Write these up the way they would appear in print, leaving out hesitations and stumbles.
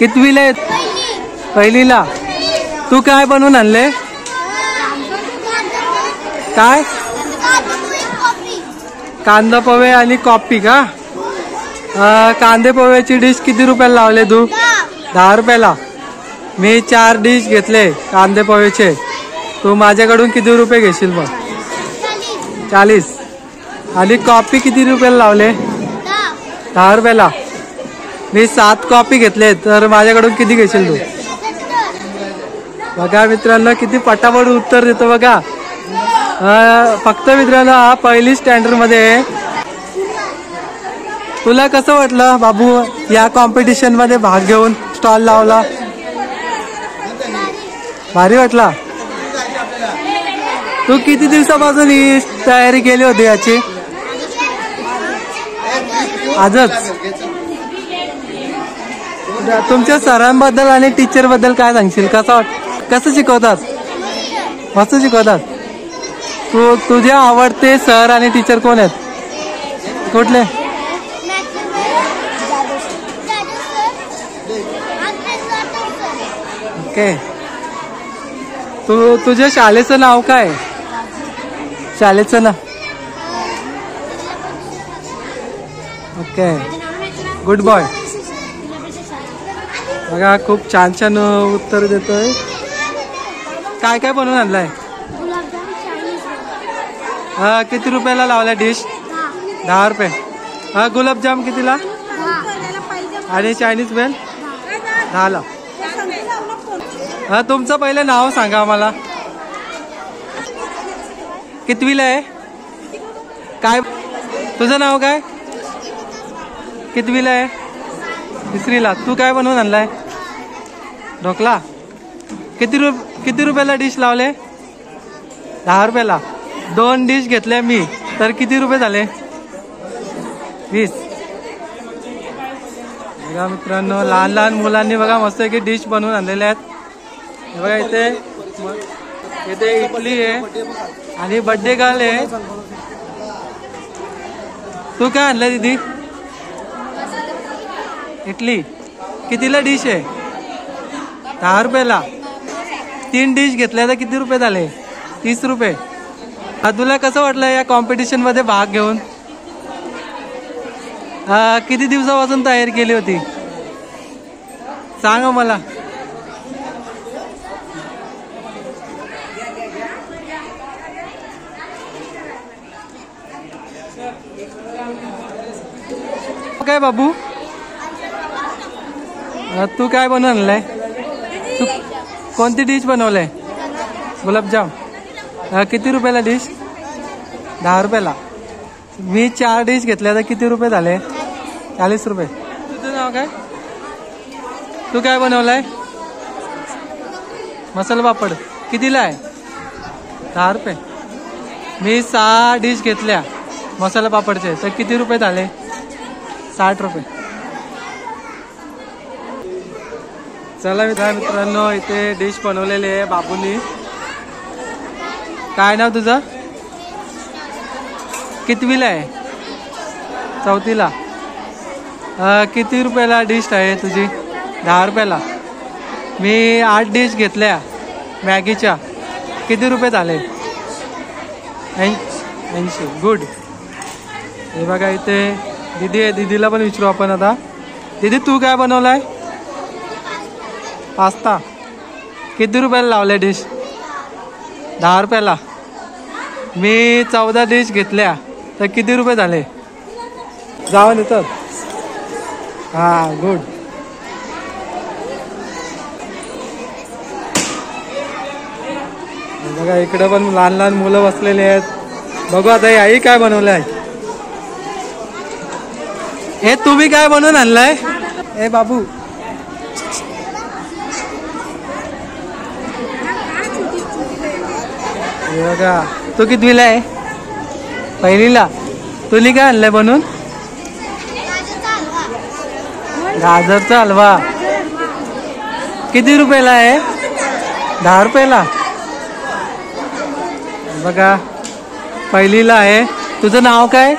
कितवीला आहे? पहिलीला. तू काय बनवून आणले? काय? कांदा पोहे आणि कॉफी का? कांदे पोह्याची डिश किती रुपयाला लावले तू? 10 रुपयाला. मी 4 डिश घेतले कांदे पोह्याचे. तू माझ्याकडून किती रुपये घेशील मग? 40. आणि कॉफी किती रुपयाला लावले? 10 रुपयाला. मी 7 कॉफी घेतले तर माझ्याकडून किती घेशील तू? बघा मित्रांनो किती पटापट उत्तर देतो बघा. फक्त मित्रांनो हा पहिली स्टँडर्ड मध्ये. तुला कसं वाटलं बाबू या कॉम्पिटिशन मध्ये भाग घेऊन स्टॉल लावला? भारी वाटला. तू किती दिवसापासून ही तयारी केली होती याची? आजच. तुमच्या सरांबद्दल आणि टीचर बद्दल काय सांगशील? कसं शिकवतात? मस्त शिकवतात. तुझे आवडते सर आणि टीचर कोण आहेत? कुठले? ओके. तुझ्या शाळेचं नाव काय? शाळेचं नाव? ओके. Good boy. बघा खूप छान छान उत्तर देतोय. काय काय बनवून आणलाय? किती रुपयाला लावलाय डिश? 10 रुपये. गुलाबजाम कितीला? आणि चायनीज बेल 10ला. तुमचं पहिलं नाव सांगा आम्हाला. कितवीला आहे? काय तुझं नाव काय? कितवीला आहे? 3रीला. तू काय बनवून आणलाय? ढोकला. किती रुपयाला डिश लावले? 10 रुपयाला. 2 डिश घेतल्या मी तर किती रुपये झाले? 20. बघा मित्रांनो लहान लहान मुलांनी बघा मस्त की डिश बनवून आणलेल्या आहेत. बघा इथे इडली आहे आणि बर्थडे गर्ल आहे. तू काय आणलं दीदी? इडली. कितीला डिश आहे? 10 रुपयाला. 3 डिश घेतल्या तर किती रुपये झाले? 30 रुपये. तुला कसं वाटलं या कॉम्पिटिशन मध्ये भाग घेऊन? किती दिवसापासून तयारी केली होती सांग मला. काय बाबू तू काय बनवून आणलाय? तू कोणती डिश बनवलंय? गुलाबजाम. किती रुपयाला डिश? 10 रुपयाला. मी 4 डिश घेतल्या तर किती रुपये झाले? 40 रुपये. तुझं नाव काय? तू काय बनवलंय? मसाला पापड. कितीला आहे? 10 रुपये. मी 6 डिश घेतल्या मसाला पापडचे तर किती रुपये झाले? 60 रुपये. चला मित्रांनो इथे डिश बनवलेली आहे बाबूंनी. काय नाव तुझं? कितवीला आहे? 4थीला. किती रुपयाला डिश आहे तुझी? 10 रुपयाला. मी 8 डिश घेतल्या मॅगीच्या. किती रुपये झाले? 80. गुड. हे बघा इथे दीदी आहे. दीदीला पण विचारू आपण आता. दीदी तू काय बनवलाय? पास्ता. किती रुपयाला लावले डिश? 10 रुपयाला. मी 14 डिश घेतल्या तर किती रुपये झाले? जाऊन येतात. हा गुड. बघा इकडे पण लहान लहान मुलं बसलेली आहेत. बघू आता आई काय बनवलं आहे. हे तुम्ही काय बनवून आणलाय? ए बाबू बघा. तू कितवीला आहे? पहिलीला. तुला काय आणलंय बनवून? गाजरचा हलवा. किती रुपयाला आहे? 10 रुपयाला. बघा पहिलीला आहे. तुझं नाव काय?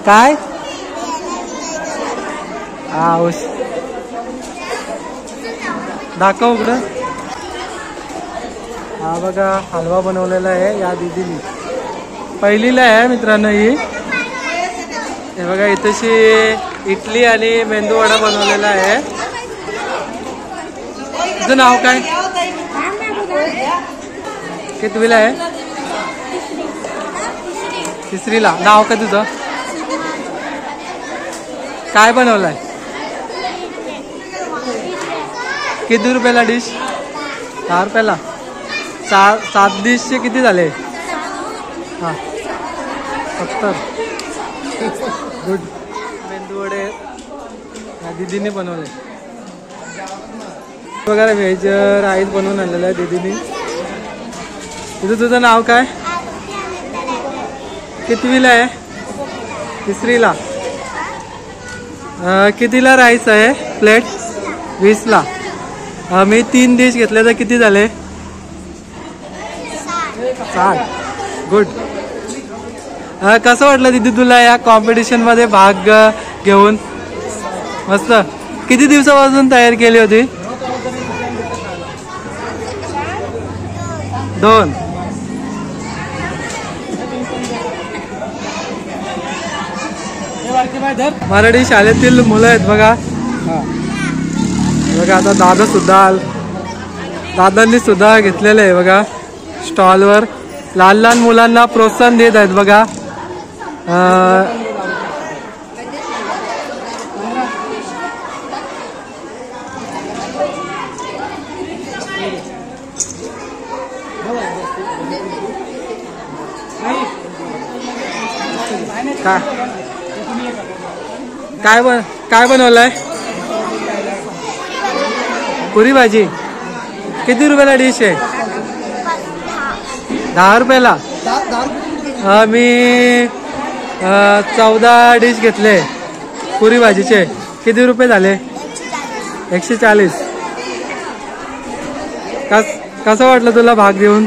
काय? दाखव इकडं. हा बघा हलवा बनवलेला आहे या दीदीने. पहिलीला आहे मित्रांनो ही. हे बघा इथेशी इडली आणि मेंदू वडा बनवलेला आहे. तुझं नाव काय? कितवीला आहे? तिसरीला. नाव काय तुझं? काय बनवलंय? किती रुपयाला डिश? 10 रुपयाला. 7 डिशचे किती झाले? हां 70. गुड. मेंदू वडे दीदीने बनवले वगैरे. व्हेज राईस बनवून आणलेलं आहे दीदीने. तुझं नाव काय? कितवीला आहे? तिसरीला. कितीला राईस आहे प्लेट? 20ला. मी 3 डिश घेतले तर किती झाले? 7. गुड. कसं वाटलं दीदी तुला या कॉम्पिटिशन मध्ये भाग घेऊन? मस्त. किती दिवसापासून तयारी केली होती? 2. मराठी शाळेतील मुलं आहेत बघा. बघा आता दादांनी सुद्धा घेतलेलं आहे बघा स्टॉलवर. लहान लहान मुलांना प्रोत्साहन देत आहेत बघा. काय बनवलंय? पुरी भाजी. किती रुपयाला डिश आहे? 10 रुपयाला. मी 14 डिश घेतले पुरी भाजीचे. किती रुपये झाले? 140. कसं वाटलं तुला भाग घेऊन?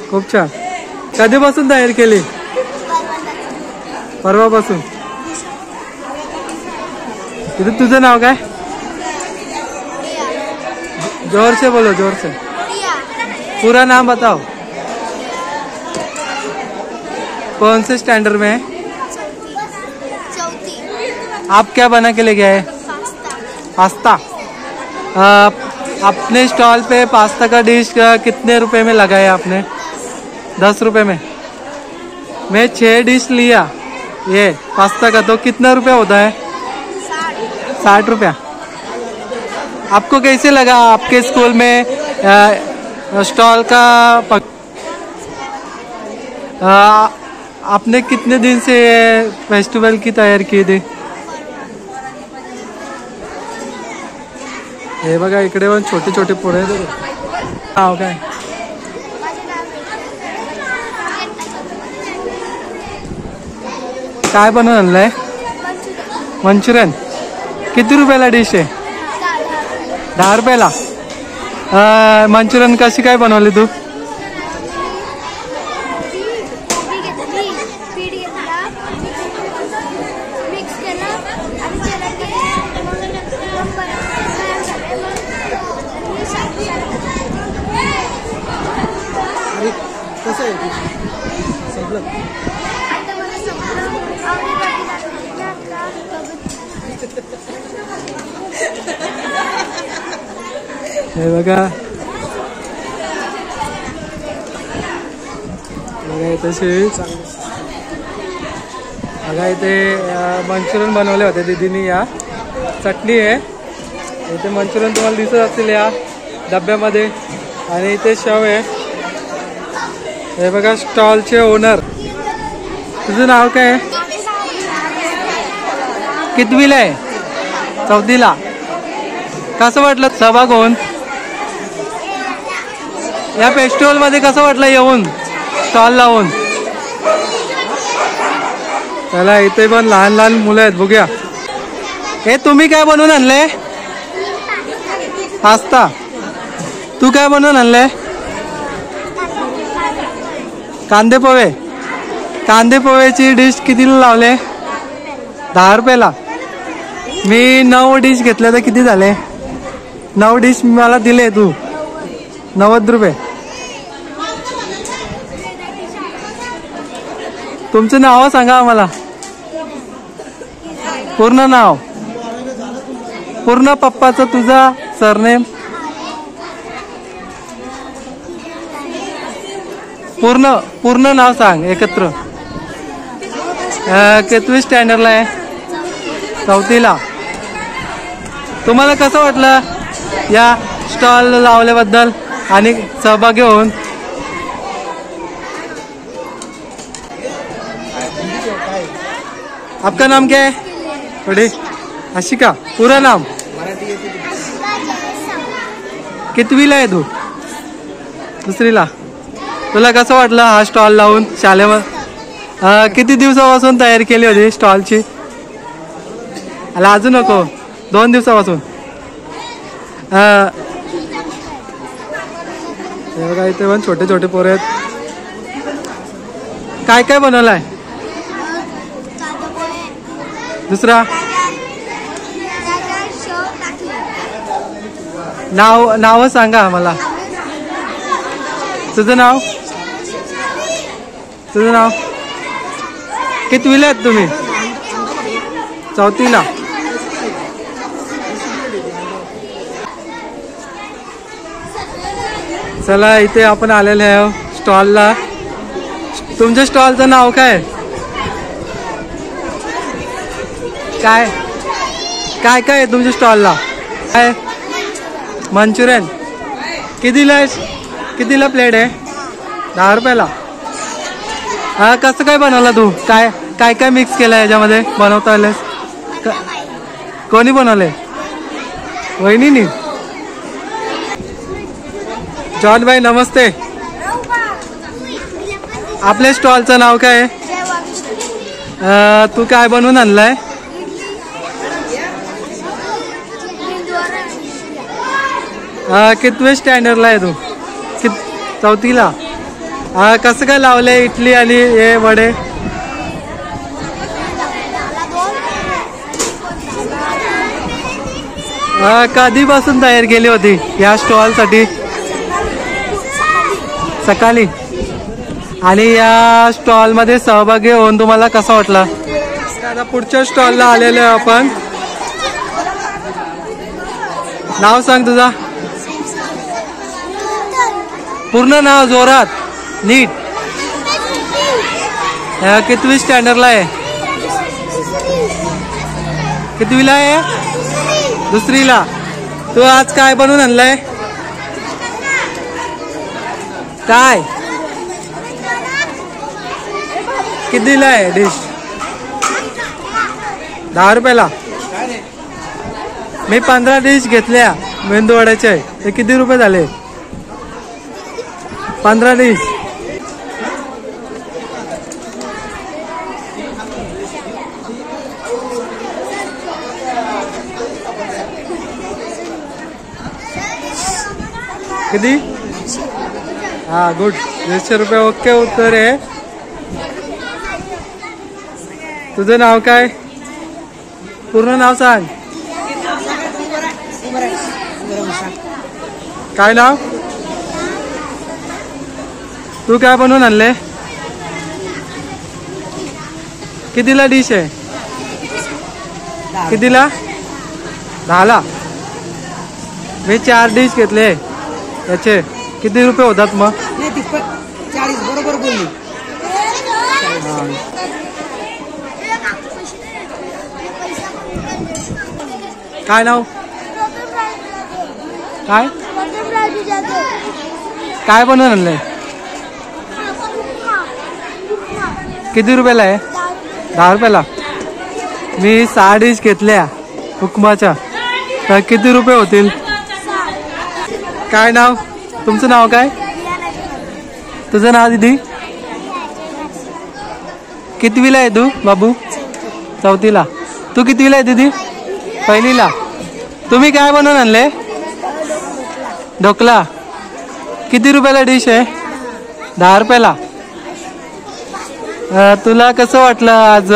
खूप छान. कधीपासून तयारी केली? परवापासून. तुझं नाव काय? जोर से बोलो, जोर से. पूरा नाम बताओ. कौन से स्टैंडर्ड में है? आप क्या बना के ले गए? पास्ता. अपने स्टॉल पे पास्ता का डिश कितने रुपए में लगाया आपने? 10 रुपए में. मैं 6 डिश लिया ये पास्ता का, तो कितना रुपया होता है? 60 रुपया. आपको कैसे लगा आपके स्कूल में स्टॉल का आपने कितने दिन से फेस्टिवल की तैयारी की थी? हे बघा इकडे पण छोटे छोटे पोरं आहेत. नाव काय? काय बनवून आणलंय? मंचुरियन. किती रुपयाला डिश आहे? 10 रुपयाला. मंचुरियन कशी काय बनवली तू? कसं आहे सगळं? हे बघा इथे मंचुरियन बनवले होते दीदीने. या चटणी आहे इथे. मंचुरियन तुम्हाला दिसत असतील या डब्यामध्ये. आणि इथे शेव आहे. हे बघा स्टॉलचे ओनर. तुझं नाव काय आहे? कितवीला आहे? 4थीला. कसं वाटलं सहभाग होऊन? या फेस्टिवल मध्ये कसं वाटलं येऊन स्टॉल लावून? त्याला इथे पण लहान लहान मुलं आहेत बघूया. हे तुम्ही काय बनवून आणले? पास्ता. तू काय बनवून आणले? कांदे पोहे. कांदे पोहेची डिश कितीला लावले? 10 रुपयाला. मी 9 डिश घेतल्या तर किती झाले? 9 डिश मला दिले तू 90 रुपये. तुमचं नाव सांगा आम्हाला. पूर्ण नाव, पूर्ण पप्पाचं, तुझा सरनेम, पूर्ण नाव सांग एकत्र. कितवी स्टँडर्डला आहे? 4थीला. तुम्हाला कसं वाटलं या स्टॉल लावल्याबद्दल आणि सहभागी होऊन? आपका नाम क्या है? थोड़ी आशिका. पूरा नाम? कितवीला आहे तू? दुसरीला. तुला कसं वाटलं हा स्टॉल लावून शाळेमध्ये? किती दिवसापासून तयारी केली होती स्टॉलची? अला अजून नको, 2 दिवसापासून. हे बघा इथे पण छोटे छोटे पोरे आहेत. काय काय बनवलंय? दुसरा नाव सांगा मला. तुझं नाव? कितवीला आहेत तुम्ही? 4थीला. चला इथे आपण आलेले आहे स्टॉलला. तुमच्या स्टॉलचं नाव काय? काय काय काय आहे तुमच्या स्टॉलला? काय? मंचुरियन. कितीला प्लेट आहे? 10 रुपयाला. कसं काय बनवलं तू? काय काय काय मिक्स केलं याच्यामध्ये बनवता आलेस? कोणी बनवले? वहिनीनी. जॉन भाई नमस्ते. आपल्या स्टॉलचं नाव काय आहे? तू काय बनवून आणलाय? कितवे स्टँडर्डला आहे तू? 4थीला. कसं काय लावलंय इडली आणि हे वडे? कधीपासून तयार केली होती या स्टॉलसाठी? सकाळी. आणि या स्टॉलमध्ये सहभागी होऊन तुम्हाला कसं वाटलं? आता पुढच्या स्टॉलला आलेलो आहे आपण. नाव सांग तुझा. पूर्ण नाव जोरात, नीट. कितवी स्टँडर्डला आहे? कितवीला आहे? दुसरीला. तू आज काय बनवून आणलंय? काय कितीला आहे डिश? 10 रुपयाला. मी 15 डिश घेतल्या मेंदू वड्याचे. ते किती रुपये झाले? 15 डिश. किती? हा गुड. 150 रुपये. ओके उत्तर आहे. तुझं नाव काय? पूर्ण नाव सांग. काय नाव? तू काय बनवून आणले? कितीला डिश आहे? कितीला? 10ला. मी 4 डिश घेतले. त्याचे किती रुपये होतात मग? 40 बरोबर बोलली. काय नाव? काय काय बनवून आणलंय? किती रुपयाला आहे? 10 रुपयाला. मी 6 डिश घेतल्या उपमाच्या. तर किती रुपये होतील? काय नाव? तुमचं नाव काय? तुझं नाव दीदी? कितवीला आहे तू बाबू? 4थीला. तू कितवीला आहे दीदी? 1लीला. तुम्ही काय बनवून आणले? ढोकला. किती रुपयाला डिश आहे? 10 रुपयाला. तुला कसं वाटलं आज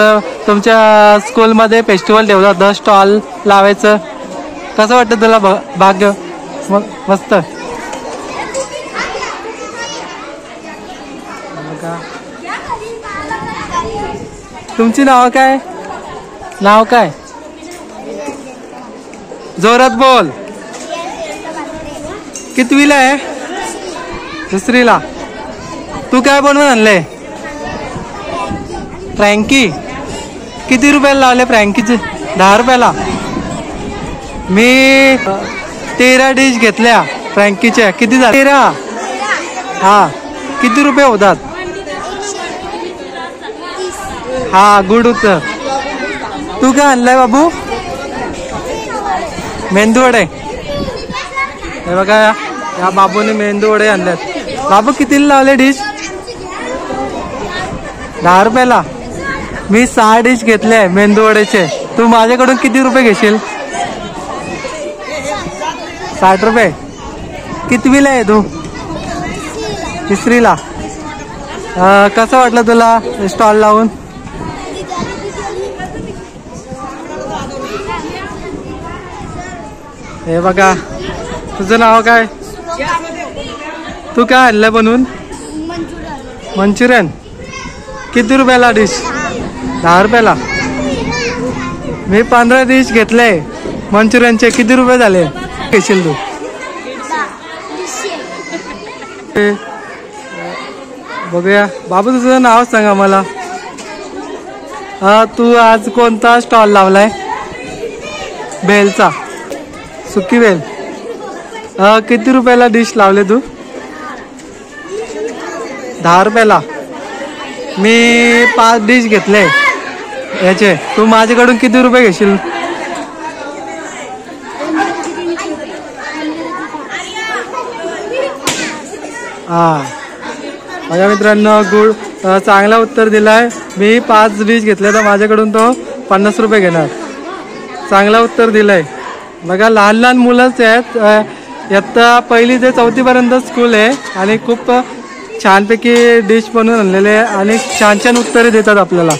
तुमच्या स्कूलमध्ये फेस्टिवल ठेवला होता स्टॉल लावायचं? कसं वाटतं तुला भाग्य? मस्त. बघा. तुमची नाव काय? नाव काय? जोरात बोल. कितवीला आहे? दुसरीला. तू काय बनवून आणले? फ्रँकी. किती रुपयाला लावले फ्रँकीचे? 10 रुपयाला. मी 13 डिश घेतल्या फ्रँकीच्या. किती झाले? 13. हा, किती रुपये होतात? हा, गुड उत्तर. तू काय आणलाय बाबू? मेंदू वडे. हे बघा, या बाबूने मेंदू वडे आणल्यात. बाबू कितीला लावले डिश? 10 रुपयाला. मी 6 डिश घेतले मेंदू वडेचे. तू माझ्याकडून किती रुपये घेशील? 60 रुपये. कितवीला आहे तू? तिसरीला. कसं वाटलं तुला स्टॉल लावून? हे बघा, तुझं नाव काय? तू काय आणलं बनवून? मंचुरियन. किती रुपयाला डिश? 10 रुपयाला. मी 15 डिश घेतले मंचुरियनचे. किती रुपये झाले घेशील तू? बघूया. बाबू तुझं नाव सांगा मला. तू आज कोणता स्टॉल लावलाय? भेलचा. सुकी भेल. किती रुपयाला डिश लावले तू? 10 रुपयाला. मी 5 डिश घेतले याचे. तू माझ्याकडून किती रुपये घेशील? हा, माझ्या मित्रांनो गुड चांगला उत्तर दिलाय. मी 5 डिश घेतले तर माझ्याकडून तो 50 रुपये घेणार. चांगला उत्तर दिलंय. बघा, लहान लहान मुलंच आहेत. इयत्ता 1ली ते 4थी पर्यंत स्कूल आहे आणि खूप छानपैकी डिश बनवून आणलेले आहे आणि छान छान उत्तरे देतात आपल्याला.